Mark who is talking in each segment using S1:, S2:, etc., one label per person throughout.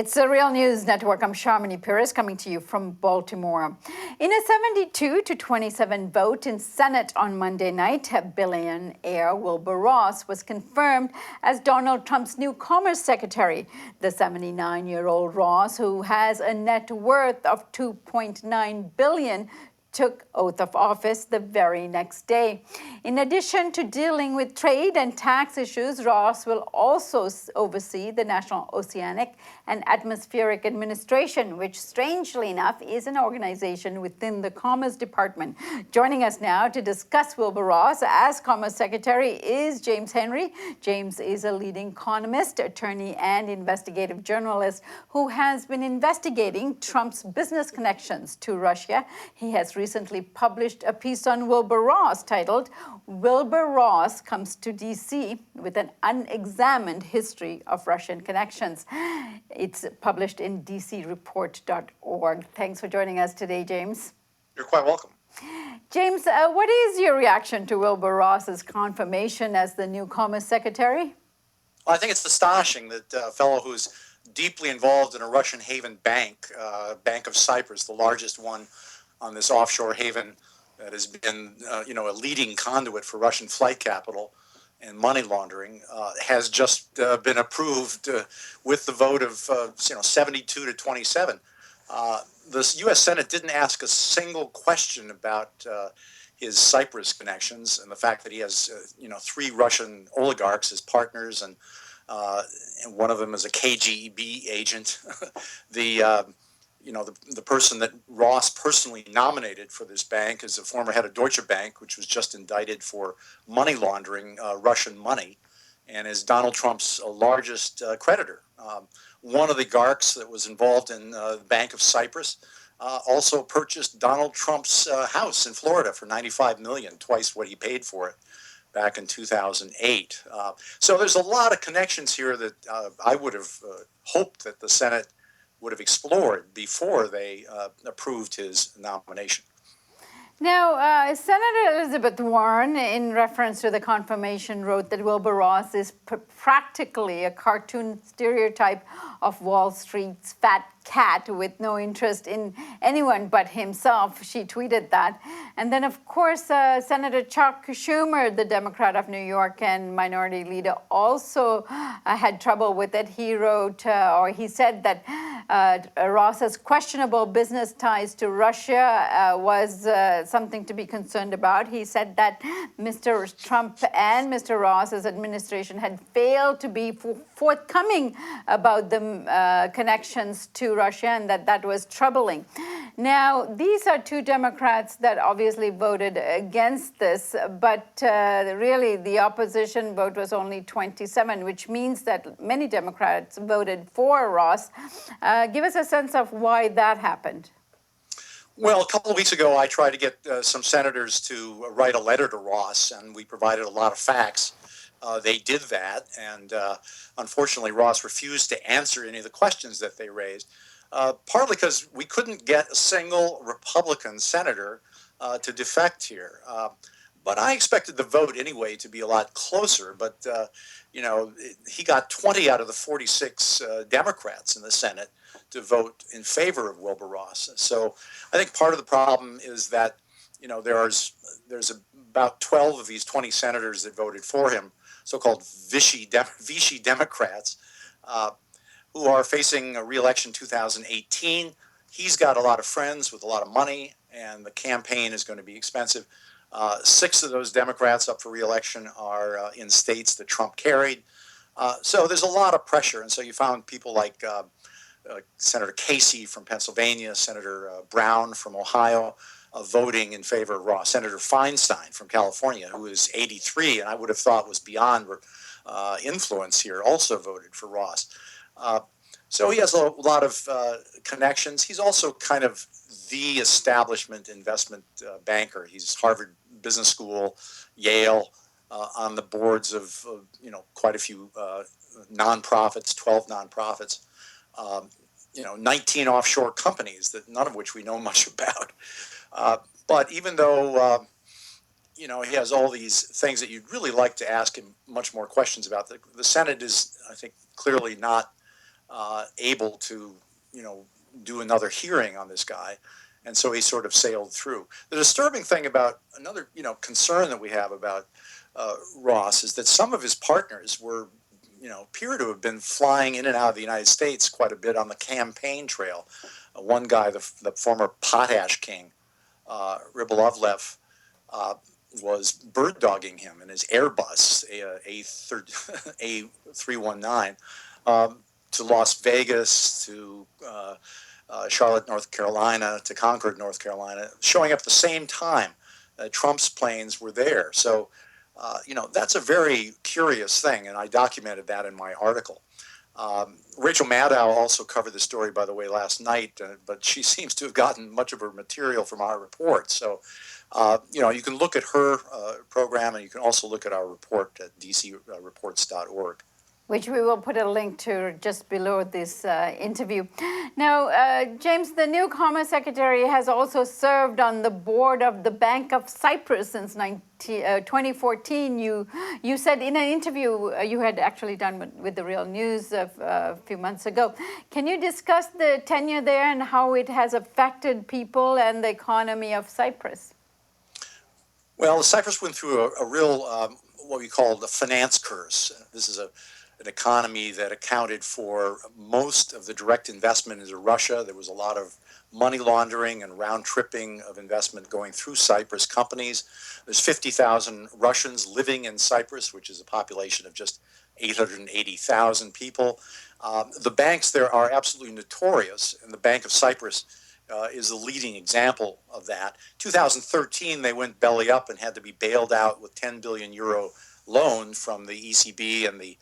S1: It's the Real News Network. I'm Sharmini Pires coming to you from Baltimore. In a 72-27 vote in Senate on Monday night, billionaire Wilbur Ross was confirmed as Donald Trump's new Commerce Secretary. The 79-year-old Ross, who has a net worth of $2.9 billion, took oath of office the very next day. In addition to dealing with trade and tax issues, Ross will also oversee the National Oceanic and Atmospheric Administration, which strangely enough is an organization within the Commerce Department. Joining us now to discuss Wilbur Ross as Commerce Secretary is James Henry. James is a leading economist, attorney, and investigative journalist who has been investigating Trump's business connections to Russia. He has recently published a piece on Wilbur Ross titled "Wilbur Ross Comes to D.C. with an Unexamined History of Russian Connections." It's published in dcreport.org. Thanks for joining us today, James.
S2: You're quite welcome.
S1: James, what is your reaction to Wilbur Ross's confirmation as the new Commerce Secretary?
S2: Well, I think it's astonishing that a fellow who's deeply involved in a Russian haven bank, Bank of Cyprus, the largest one on this offshore haven that has been, a leading conduit for Russian flight capital and money laundering, has just been approved with the vote of 72-27. The U.S. Senate didn't ask a single question about his Cyprus connections and the fact that he has, three Russian oligarchs as partners, and one of them is a KGB agent. The person that Ross personally nominated for this bank is the former head of Deutsche Bank, which was just indicted for money laundering Russian money, and is Donald Trump's largest creditor. One of the oligarchs that was involved in the Bank of Cyprus also purchased Donald Trump's house in Florida for $95 million, twice what he paid for it back in 2008. So there's a lot of connections here that I would have hoped that the Senate would have explored before they approved his nomination.
S1: Now, Senator Elizabeth Warren, in reference to the confirmation, wrote that Wilbur Ross is practically a cartoon stereotype of Wall Street's fat cat with no interest in anyone but himself. She tweeted that. And then, of course, Senator Chuck Schumer, the Democrat of New York and minority leader, also had trouble with it. He wrote, or he said that Ross's questionable business ties to Russia was something to be concerned about. He said that Mr. Trump and Mr. Ross's administration had failed to be forthcoming about the connections to Russia, and that was troubling. Now, these are two Democrats that obviously voted against this, but really the opposition vote was only 27, which means that many Democrats voted for Ross. Give us a sense of why that happened.
S2: Well, a couple of weeks ago, I tried to get some senators to write a letter to Ross, and we provided a lot of facts. They did that, and unfortunately, Ross refused to answer any of the questions that they raised, partly because we couldn't get a single Republican senator to defect here. But I expected the vote anyway to be a lot closer, but, he got 20 out of the 46 Democrats in the Senate to vote in favor of Wilbur Ross. So I think part of the problem is that, there's about 12 of these 20 senators that voted for him, so-called Vichy Democrats, who are facing a re-election 2018. He's got a lot of friends with a lot of money, and the campaign is going to be expensive. 6 of those Democrats up for re-election are in states that Trump carried. So there's a lot of pressure, and so you found people like Senator Casey from Pennsylvania, Senator Brown from Ohio, voting in favor of Ross. Senator Feinstein from California, who is 83, and I would have thought was beyond influence here, also voted for Ross. So he has a lot of connections. He's also kind of the establishment investment banker. He's Harvard Business School, Yale, on the boards of quite a few nonprofits, 12 nonprofits, 19 offshore companies that none of which we know much about. But even though he has all these things that you'd really like to ask him much more questions about, the Senate is, I think, clearly not able to, do another hearing on this guy. And so he sort of sailed through. The disturbing thing about another, concern that we have about Ross is that some of his partners were, appear to have been flying in and out of the United States quite a bit on the campaign trail. One guy, the former potash king, Rybolovlev, was bird dogging him in his Airbus A319 to Las Vegas, to Charlotte, North Carolina, to Concord, North Carolina, showing up at the same time. Trump's planes were there. So, that's a very curious thing, and I documented that in my article. Rachel Maddow also covered the story, by the way, last night, but she seems to have gotten much of her material from our report. So, you can look at her program, and you can also look at our report at dcreports.org.
S1: Which we will put a link to just below this interview. Now, James, the new Commerce Secretary has also served on the board of the Bank of Cyprus since 2014. You said in an interview you had actually done with the Real News a few months ago. Can you discuss the tenure there and how it has affected people and the economy of Cyprus?
S2: Well, Cyprus went through a real, what we call the finance curse. This is an economy that accounted for most of the direct investment into Russia. There was a lot of money laundering and round tripping of investment going through Cyprus companies. There's 50,000 Russians living in Cyprus, which is a population of just 880,000 people. The banks there are absolutely notorious, and the Bank of Cyprus is the leading example of that. 2013, they went belly up and had to be bailed out with 10 billion euro loan from the ECB and the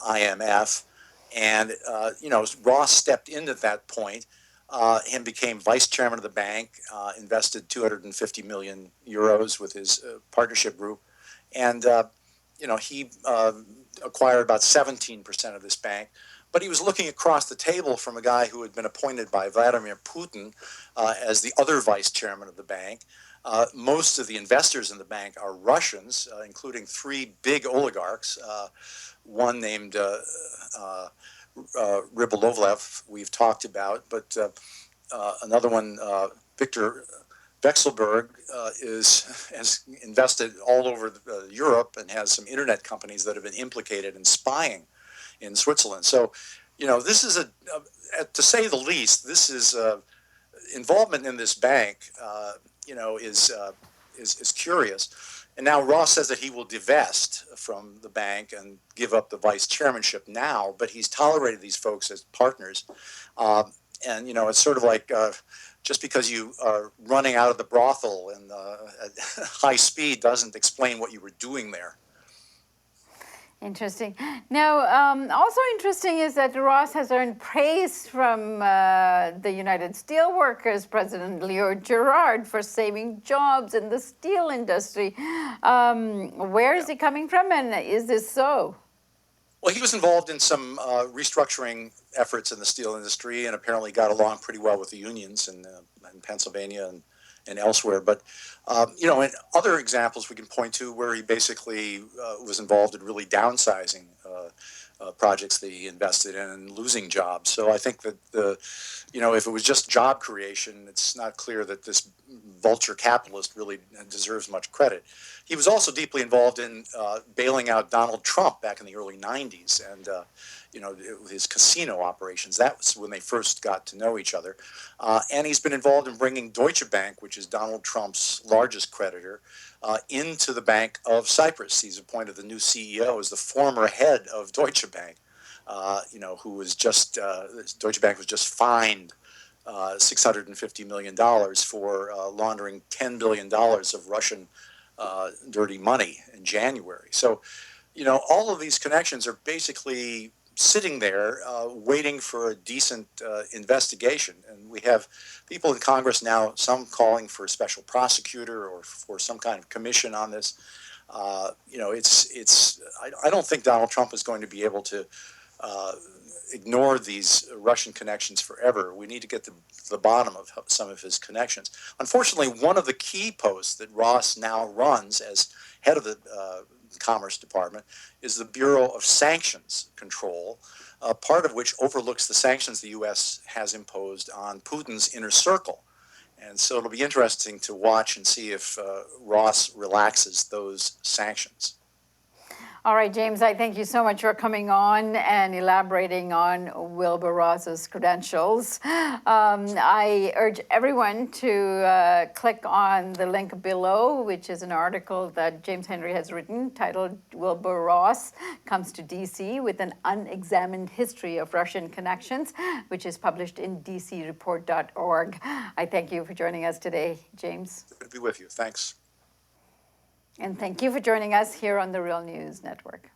S2: IMF. And, Ross stepped in at that point and became vice chairman of the bank, invested 250 million euros with his partnership group. And, he acquired about 17% of this bank. But he was looking across the table from a guy who had been appointed by Vladimir Putin as the other vice chairman of the bank. Most of the investors in the bank are Russians, including three big oligarchs. One named Rybolovlev, we've talked about, but another one, Victor Vekselberg, has invested all over Europe and has some internet companies that have been implicated in spying in Switzerland. So, this is to say the least, this is involvement in this bank, is curious. And now Ross says that he will divest from the bank and give up the vice chairmanship now, but he's tolerated these folks as partners. And, it's sort of like just because you are running out of the brothel and at high speed doesn't explain what you were doing there.
S1: Interesting. Now, also interesting is that Ross has earned praise from the United Steelworkers President Leo Gerard for saving jobs in the steel industry. Where is he coming from, and is this so?
S2: Well, he was involved in some restructuring efforts in the steel industry and apparently got along pretty well with the unions in Pennsylvania and elsewhere. But, in other examples we can point to where he basically was involved in really downsizing projects that he invested in and losing jobs. So I think that if it was just job creation, it's not clear that this vulture capitalist really deserves much credit. He was also deeply involved in bailing out Donald Trump back in the early 90s and, his casino operations. That was when they first got to know each other. And he's been involved in bringing Deutsche Bank, which is Donald Trump's largest creditor, into the Bank of Cyprus. He's appointed the new CEO as the former head of Deutsche Bank, who was just, Deutsche Bank was just fined $650 million for laundering $10 billion of Russian dirty money in January. So, all of these connections are basically sitting there waiting for a decent investigation. And we have people in Congress now, some calling for a special prosecutor or for some kind of commission on this. I don't think Donald Trump is going to be able to ignore these Russian connections forever. We need to get to the bottom of some of his connections. Unfortunately, one of the key posts that Ross now runs as head of the Commerce Department is the Bureau of Sanctions Control, part of which overlooks the sanctions the U.S. has imposed on Putin's inner circle. And so it'll be interesting to watch and see if Ross relaxes those sanctions.
S1: All right, James, I thank you so much for coming on and elaborating on Wilbur Ross's credentials. I urge everyone to click on the link below, which is an article that James Henry has written titled Wilbur Ross Comes to DC with an Unexamined History of Russian Connections, which is published in dcreport.org. I thank you for joining us today, James.
S2: Good to be with you. Thanks.
S1: And thank you for joining us here on the Real News Network.